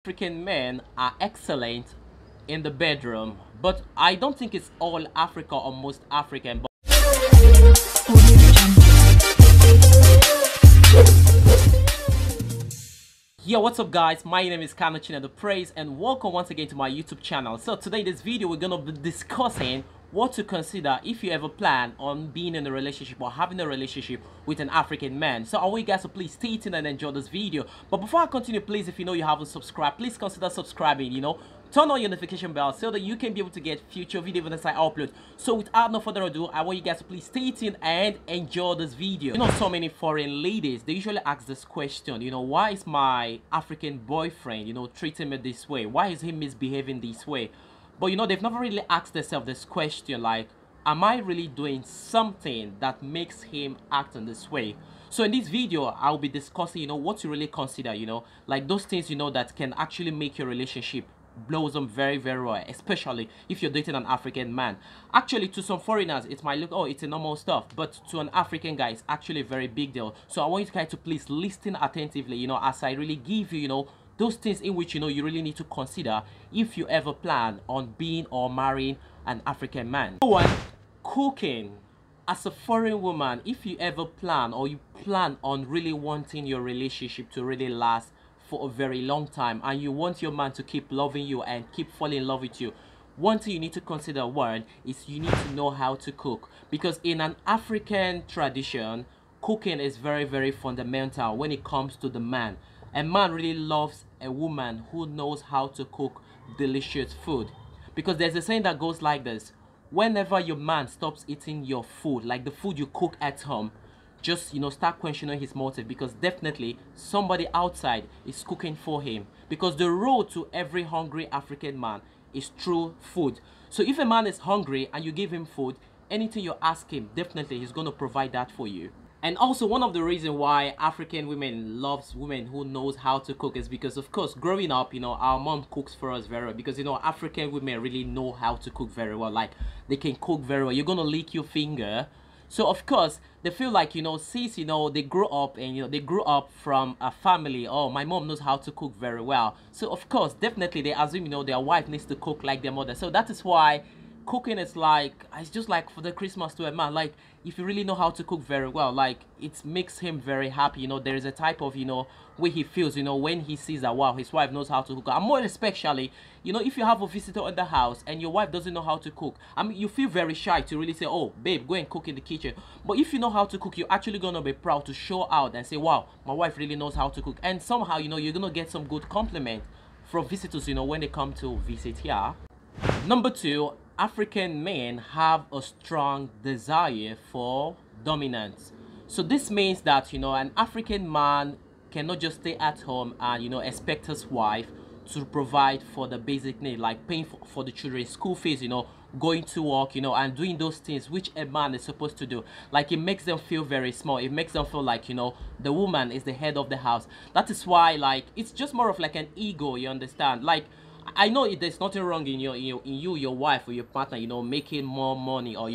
African men are excellent in the bedroom, but I don't think it's all Africa or most African. But yo, what's up guys, my name is Kanachina the Praise and welcome once again to my YouTube channel. So today in this video we're gonna be discussing what to consider if you ever plan on being in a relationship or having a relationship with an African man. So I want you guys to please stay tuned and enjoy this video. But before I continue, please, if you know you haven't subscribed, please consider subscribing, turn on your notification bell so that you can be able to get future videos as I upload. So without no further ado, I want you guys to please stay tuned and enjoy this video. So many foreign ladies, they usually ask this question, why is my African boyfriend, treating me this way? Why is he misbehaving this way? But they've never really asked themselves this question, like, am I really doing something that makes him act in this way? So in this video, I'll be discussing, what to really consider, like those things, that can actually make your relationship blossom very, very well, especially if you're dating an African man. Actually, to some foreigners, it might look, oh, it's a normal stuff, but to an African guy, it's actually a very big deal. So I want you guys to please listen attentively, as I really give you, those things in which you really need to consider if you ever plan on being or marrying an African man. Number one, cooking. As a foreign woman, if you ever plan or you plan on really wanting your relationship to really last for a very long time and you want your man to keep loving you and keep falling in love with you, one thing you need to consider, one, is you need to know how to cook, because in an African tradition, cooking is very, very fundamental when it comes to the man. A man really loves a woman who knows how to cook delicious food, because there's a saying that goes like this: whenever your man stops eating your food, like the food you cook at home, just start questioning his motive, because definitely somebody outside is cooking for him, because the road to every hungry African man is through food. So if a man is hungry and you give him food, anything you ask him, definitely he's going to provide that for you. And also, one of the reasons why African women loves women who knows how to cook is because, of course, growing up, our mom cooks for us very well, because African women really know how to cook very well. Like, they can cook very well. You're gonna lick your finger. So of course they feel like, since they grew up and they grew up from a family, oh, my mom knows how to cook very well, so of course definitely they assume their wife needs to cook like their mother. So that is why cooking is like, it's just like for the Christmas to a man. Like, if you really know how to cook very well, like, it makes him very happy. There is a type of way he feels when he sees that, wow, his wife knows how to cook. And more especially, if you have a visitor in the house and your wife doesn't know how to cook, I mean, you feel very shy to really say, oh babe, go and cook in the kitchen. But if you know how to cook, you're actually gonna be proud to show out and say, wow, my wife really knows how to cook. And somehow you're gonna get some good compliment from visitors when they come to visit here. Number two, African men have a strong desire for dominance. So this means that an African man cannot just stay at home and expect his wife to provide for the basic need, like paying for the children's school fees, going to work, and doing those things which a man is supposed to do. Like, it makes them feel very small. It makes them feel like the woman is the head of the house. That is why, like, it's just more of like an ego, you understand? Like, I know there's nothing wrong in your wife or your partner, making more money, or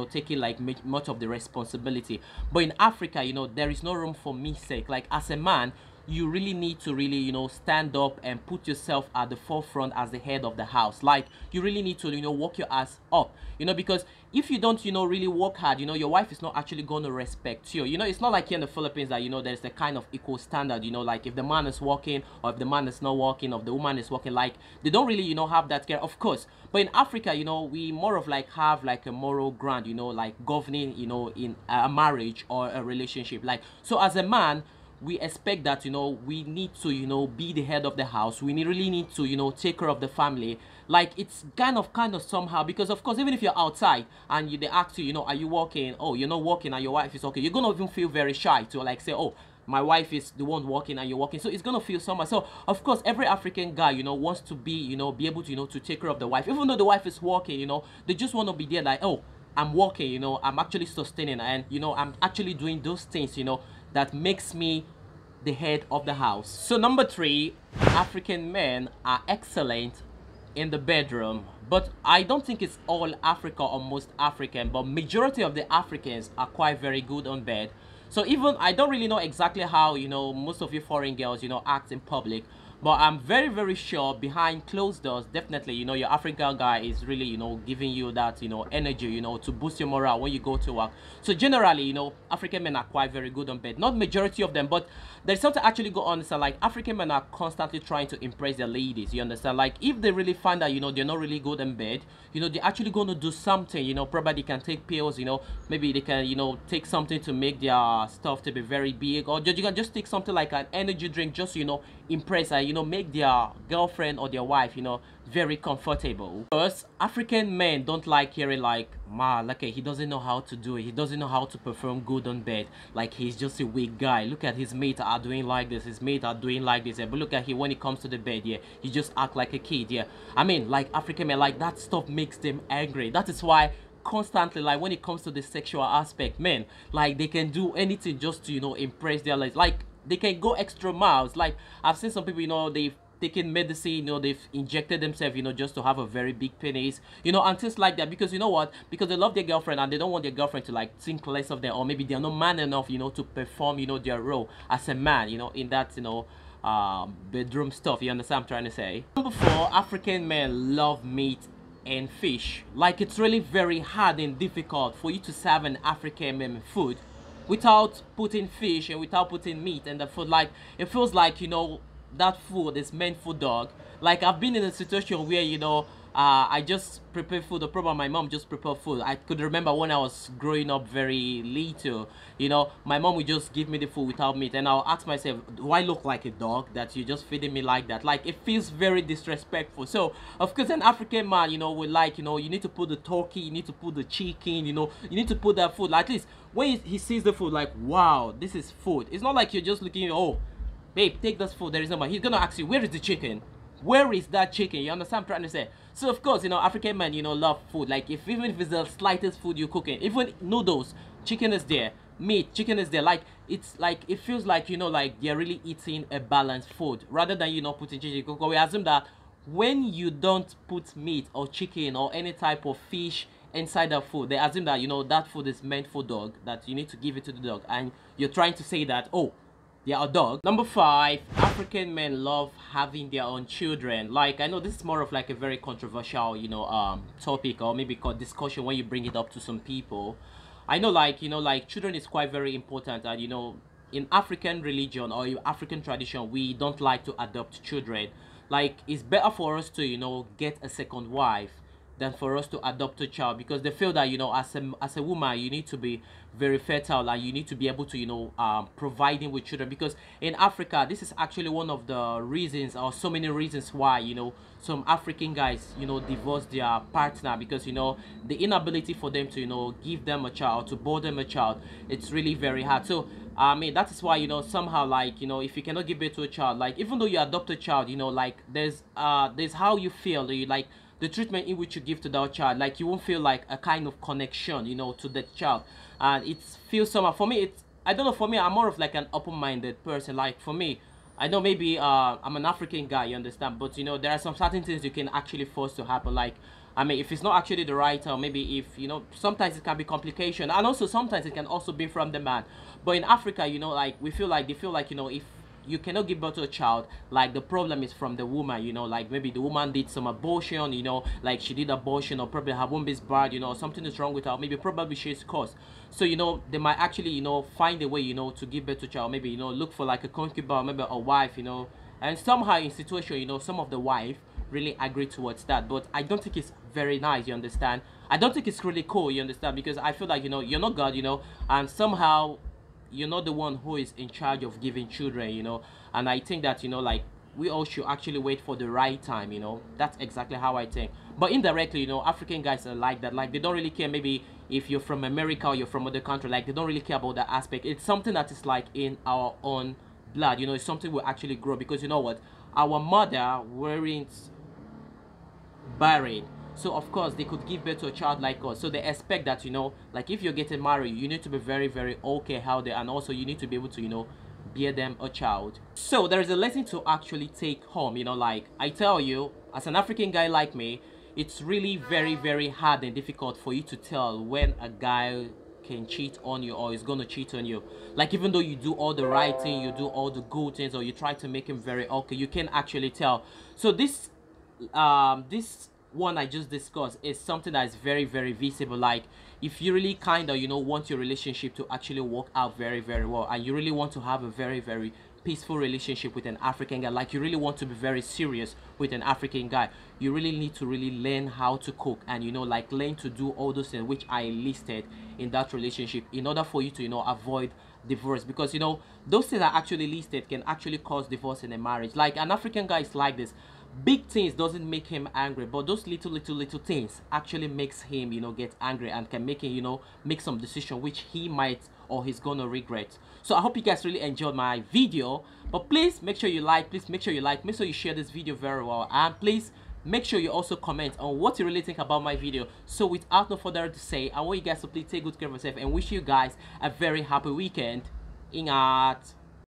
taking like much of the responsibility. But in Africa, there is no room for mistake. Like, as a man, you really need to really stand up and put yourself at the forefront as the head of the house. Like, you really need to work your ass up, because if you don't really work hard, your wife is not actually going to respect you. It's not like here in the Philippines that there's a kind of equal standard, like if the man is working or if the man is not working or if the woman is working, like they don't really have that care, of course. But in Africa, we more of like have like a moral ground, like governing in a marriage or a relationship. Like, so as a man, we expect that we need to be the head of the house. We really need to take care of the family. Like, it's kind of somehow, because of course, even if you're outside and they ask you, are you working? Oh, you're not working and your wife is okay, you're gonna even feel very shy to like say, oh, my wife is the one working and you're working. So it's gonna feel somehow. So of course every African guy wants to be be able to to take care of the wife, even though the wife is working. They just want to be there, like, oh, I'm working, I'm actually sustaining, and I'm actually doing those things that makes me the head of the house. So number three, African men are excellent in the bedroom, but I don't think it's all Africa or most African, but majority of the Africans are quite very good on bed. So even I don't really know exactly how most of you foreign girls act in public, But I'm very sure behind closed doors, definitely, you know, your African guy is really, you know, giving you that, you know, energy, you know, to boost your morale when you go to work. So generally, you know, African men are quite very good on bed. Not majority of them, but there's something actually go on. So like African men are constantly trying to impress their ladies. You understand? Like if they really find that, you know, they're not really good in bed, you know, they're actually going to do something, you know, probably they can take pills, you know, maybe they can, you know, take something to make their stuff to be very big, or you can just take something like an energy drink just, you know, impress and, you know, make their girlfriend or their wife, you know, very comfortable. Because African men don't like hearing like, man, like he doesn't know how to do it, he doesn't know how to perform good on bed, like he's just a weak guy. Look at his mates are doing like this, his mates are doing like this, yeah. But look at him when it comes to the bed, yeah, he just act like a kid, yeah. I mean, like African men, like that stuff makes them angry. That is why constantly, like when it comes to the sexual aspect, men, like they can do anything just to, you know, impress their ladies. Like they can go extra miles. Like I've seen some people, you know, they've taken medicine, you know, they've injected themselves, you know, just to have a very big penis, you know, and things like that. Because you know what, because they love their girlfriend and they don't want their girlfriend to like think less of them, or maybe they're not man enough, you know, to perform, you know, their role as a man, you know, in that, you know, bedroom stuff. You understand what I'm trying to say? Number 4, African men love meat and fish. Like it's really very hard and difficult for you to serve an African man food without putting fish and without putting meat in the food. Like it feels like, you know, that food is meant for dog. Like I've been in a situation where, you know, I just prepare food, or probably my mom just prepare food. I could remember when I was growing up very little, you know, my mom would just give me the food without meat, and I'll ask myself, do I look like a dog that you just feeding me like that? Like it feels very disrespectful. So of course an African man, you know, would like, you know, you need to put the turkey, you need to put the chicken, you know, you need to put that food. At least when he sees the food, like, wow, this is food. It's not like you're just looking, oh babe, take this food, there is no money. He's gonna ask you, where is the chicken? Where is that chicken? You understand what I'm trying to say? So of course, you know, African men, you know, love food. Like if even if it's the slightest food you're cooking, even noodles, chicken is there, meat, chicken is there. Like it's like it feels like, you know, like they're really eating a balanced food rather than, you know, putting chicken. Because we assume that when you don't put meat or chicken or any type of fish inside the food, they assume that, you know, that food is meant for dog, that you need to give it to the dog, and you're trying to say that, oh, they are a dog. Number 5, African men love having their own children. Like I know this is more of like a very controversial, you know, topic, or maybe called discussion when you bring it up to some people. I know, like, you know, like children is quite very important, and you know, in African religion or African tradition, we don't like to adopt children. Like it's better for us to, you know, get a second wife than for us to adopt a child, because they feel that, you know, as a woman you need to be very fertile and you need to be able to, you know, providing with children. Because in Africa, this is actually one of the reasons, or so many reasons, why, you know, some African guys, you know, divorce their partner, because, you know, the inability for them to, you know, give them a child, to bear them a child, it's really very hard. So I mean, that is why, you know, somehow, like, you know, if you cannot give birth to a child, like even though you adopt a child, you know, like there's how you feel, you like the treatment in which you give to that child, like you won't feel like a kind of connection, you know, to that child. And it feels somehow, for me, it's, I don't know, for me, I'm more of like an open-minded person. Like for me, I know maybe I'm an African guy, you understand, but you know, there are some certain things you can actually force to happen. Like I mean, if it's not actually the right, or maybe if, you know, sometimes it can be complication, and also sometimes it can also be from the man. But in Africa, you know, like we feel like, they feel like, you know, if you cannot give birth to a child, like the problem is from the woman, you know, like maybe the woman did some abortion, you know, like she did abortion, or probably her womb is bad, you know, something is wrong with her, maybe probably she's caused. So, you know, they might actually, you know, find a way, you know, to give birth to a child, maybe, you know, look for like a concubine, maybe a wife, you know, and somehow in situation, you know, some of the wife really agree towards that. But I don't think it's very nice, you understand. I don't think it's really cool, you understand, because I feel like, you know, you're not God, you know, and somehow you're not the one who is in charge of giving children, you know. And I think that, you know, like we all should actually wait for the right time, you know. That's exactly how I think. But indirectly, you know, African guys are like that. Like they don't really care maybe if you're from America or you're from other country. Like they don't really care about that aspect. It's something that is like in our own blood, you know. It's something we actually grow, because you know what, our mother weren't married, so of course they could give birth to a child like us. So they expect that, you know, like if you're getting married, you need to be very okay, healthy, and also you need to be able to, you know, bear them a child. So there is a lesson to actually take home, you know. Like I tell you, as an African guy like me, it's really very hard and difficult for you to tell when a guy can cheat on you or is gonna cheat on you. Like even though you do all the right thing, you do all the good things, or you try to make him very okay, you can actually tell. So this one I just discussed is something that is very very visible. Like if you really kind of want your relationship to actually work out very very well, and you really want to have a very very peaceful relationship with an African guy, like you really want to be very serious with an African guy, you really need to really learn how to cook, and like learn to do all those things which I listed in that relationship, in order for you to avoid divorce. Because those things are actually listed can actually cause divorce in a marriage. Like an African guy is like this: big things doesn't make him angry, but those little things actually makes him get angry, and can make him make some decision which he might or he's gonna regret. So I hope you guys really enjoyed my video, but please make sure you like, make sure you share this video very well, and please make sure you also comment on what you really think about my video. So without no further ado to say, I want you guys to please take good care of yourself and wish you guys a very happy weekend. Ingat.